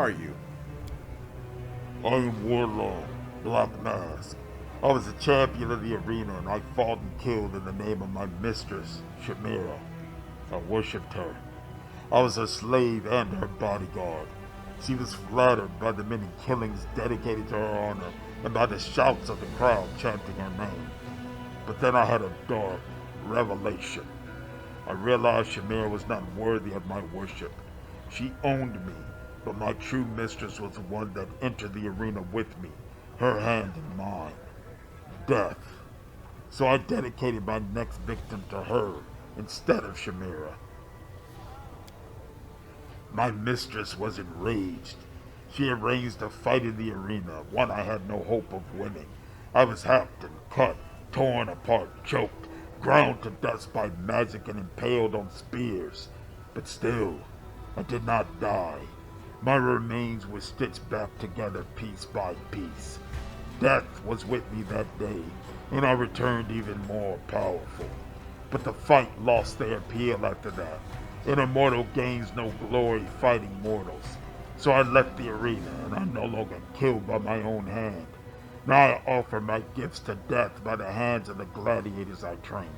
are you? I am Warlord, Black Mask. I was a champion of the arena and I fought and killed in the name of my mistress, Shamira. I worshipped her. I was her slave and her bodyguard. She was flattered by the many killings dedicated to her honor and by the shouts of the crowd chanting her name. But then I had a dark revelation. I realized Shamira was not worthy of my worship. She owned me, but my true mistress was the one that entered the arena with me, her hand in mine. Death. So I dedicated my next victim to her instead of Shamira. My mistress was enraged. She arranged a fight in the arena, one I had no hope of winning. I was hacked and cut, torn apart, choked, ground to dust by magic and impaled on spears. But still, I did not die. My remains were stitched back together piece by piece. Death was with me that day, and I returned even more powerful. But the fight lost their appeal after that. An immortal gains no glory fighting mortals. So I left the arena, and I'm no longer killed by my own hand. Now I offer my gifts to death by the hands of the gladiators I train.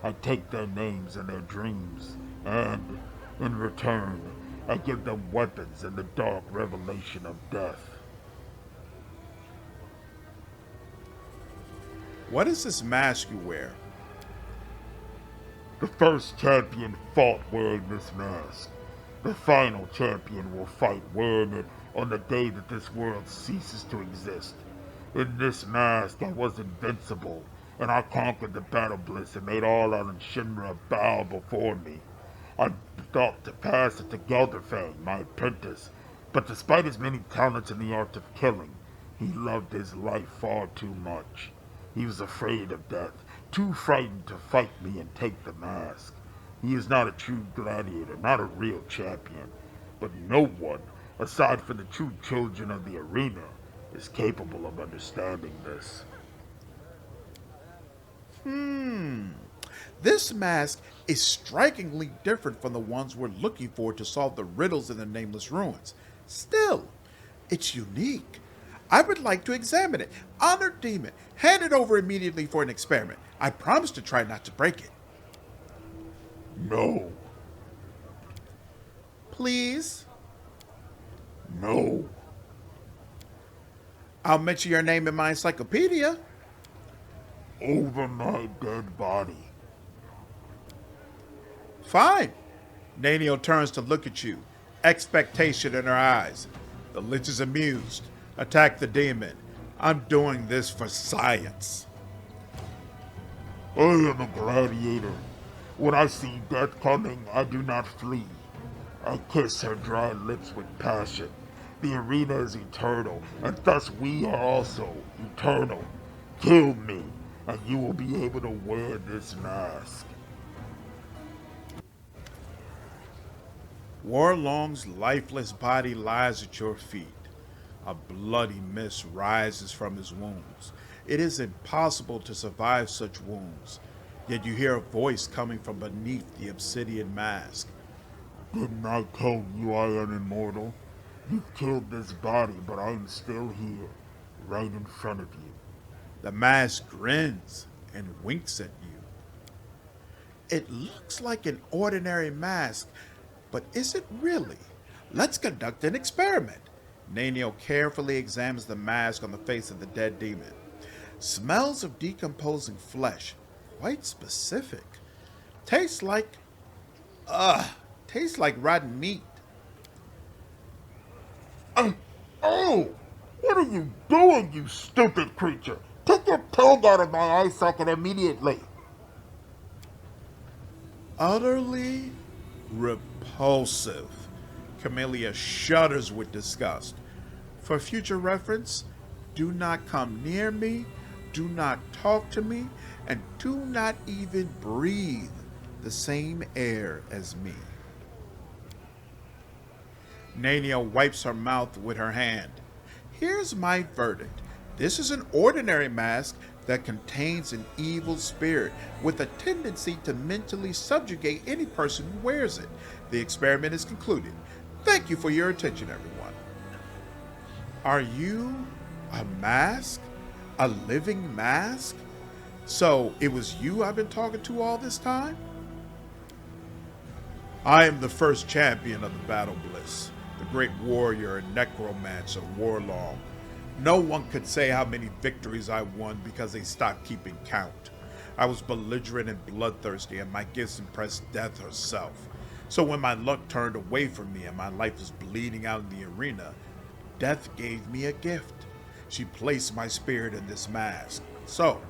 I take their names and their dreams, and, in return, I give them weapons and the dark revelation of death. What is this mask you wear? The first champion fought wearing this mask. The final champion will fight wearing it on the day that this world ceases to exist. In this mask I was invincible, and I conquered the battle bliss and made all Alan Shinra bow before me. I thought to pass it to Gelderfang, my apprentice, but despite his many talents in the art of killing, he loved his life far too much. He was afraid of death, too frightened to fight me and take the mask. He is not a true gladiator, not a real champion, but no one, aside from the true children of the arena, is capable of understanding this. This mask is strikingly different from the ones we're looking for to solve the riddles in the Nameless Ruins. Still, it's unique. I would like to examine it. Honored Demon, hand it over immediately for an experiment. I promise to try not to break it. No. Please? No. I'll mention your name in my encyclopedia. Over my dead body. Fine. Nanio turns to look at you, expectation in her eyes. The Lich is amused. Attack the demon. I'm doing this for science. I am a gladiator. When I see death coming, I do not flee. I kiss her dry lips with passion. The arena is eternal, and thus we are also eternal. Kill me, and you will be able to wear this mask. Warlong's lifeless body lies at your feet. A bloody mist rises from his wounds. It is impossible to survive such wounds, yet you hear a voice coming from beneath the obsidian mask. Didn't I tell you I am immortal? You've killed this body, but I am still here, right in front of you. The mask grins and winks at you. It looks like an ordinary mask, but is it really? Let's conduct an experiment. Nanio carefully examines the mask on the face of the dead demon. Smells of decomposing flesh, quite specific. Tastes like rotten meat. Oh! What are you doing, you stupid creature? Take your tongue out of my eye socket immediately. Utterly repulsive. Camellia shudders with disgust. For future reference, do not come near me, do not talk to me, and do not even breathe the same air as me. Nania wipes her mouth with her hand. Here's my verdict. This is an ordinary mask that contains an evil spirit with a tendency to mentally subjugate any person who wears it. The experiment is concluded. Thank you for your attention, everyone. Are you a mask? A living mask? So it was you I've been talking to all this time? I am the first champion of the Battle Bliss, the great warrior and necromancer Warlong. No one could say how many victories I won because they stopped keeping count. I was belligerent and bloodthirsty, and my gifts impressed death herself. So when my luck turned away from me and my life was bleeding out in the arena, death gave me a gift. She placed my spirit in this mask. So,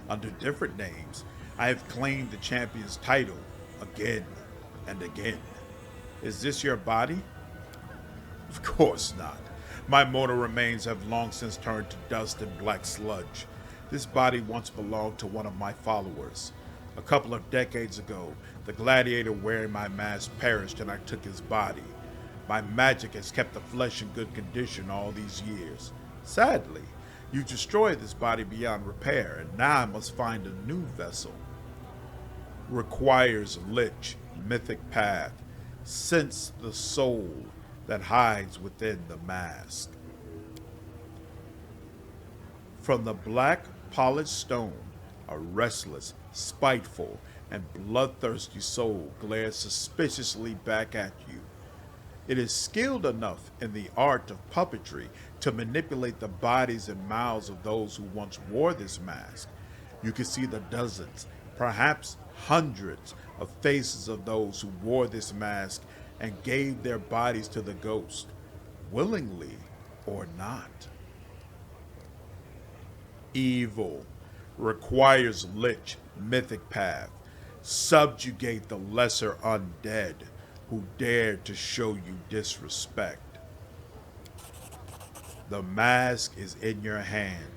under different names, I have claimed the champion's title again and again. Is this your body? Of course not. My mortal remains have long since turned to dust and black sludge. This body once belonged to one of my followers. A couple of decades ago, the gladiator wearing my mask perished and I took his body. My magic has kept the flesh in good condition all these years. Sadly, you destroyed this body beyond repair, and now I must find a new vessel. Requires Lich, mythic path. Sense the soul that hides within the mask. From the black polished stone, a restless, spiteful, and bloodthirsty soul glares suspiciously back at you. It is skilled enough in the art of puppetry to manipulate the bodies and mouths of those who once wore this mask. You can see the dozens, perhaps hundreds, of faces of those who wore this mask and gave their bodies to the ghost, willingly or not. Evil requires Lich, mythic path. Subjugate the lesser undead who dared to show you disrespect. The mask is in your hand,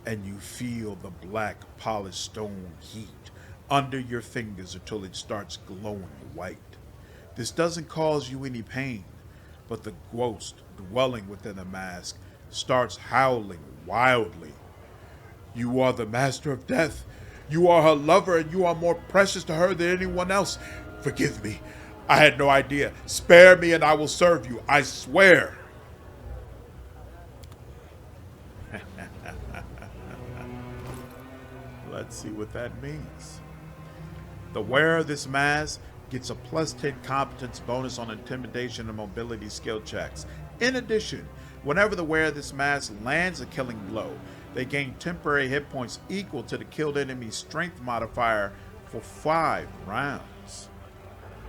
and you feel the black polished stone heat under your fingers until it starts glowing white. This doesn't cause you any pain, but the ghost dwelling within the mask starts howling wildly. You are the master of death. You are her lover, and you are more precious to her than anyone else. Forgive me. I had no idea. Spare me and I will serve you. I swear. Let's see what that means. The wearer of this mask gets a +10 competence bonus on intimidation and mobility skill checks. In addition, whenever the wearer of this mask lands a killing blow, they gain temporary hit points equal to the killed enemy's strength modifier for 5 rounds.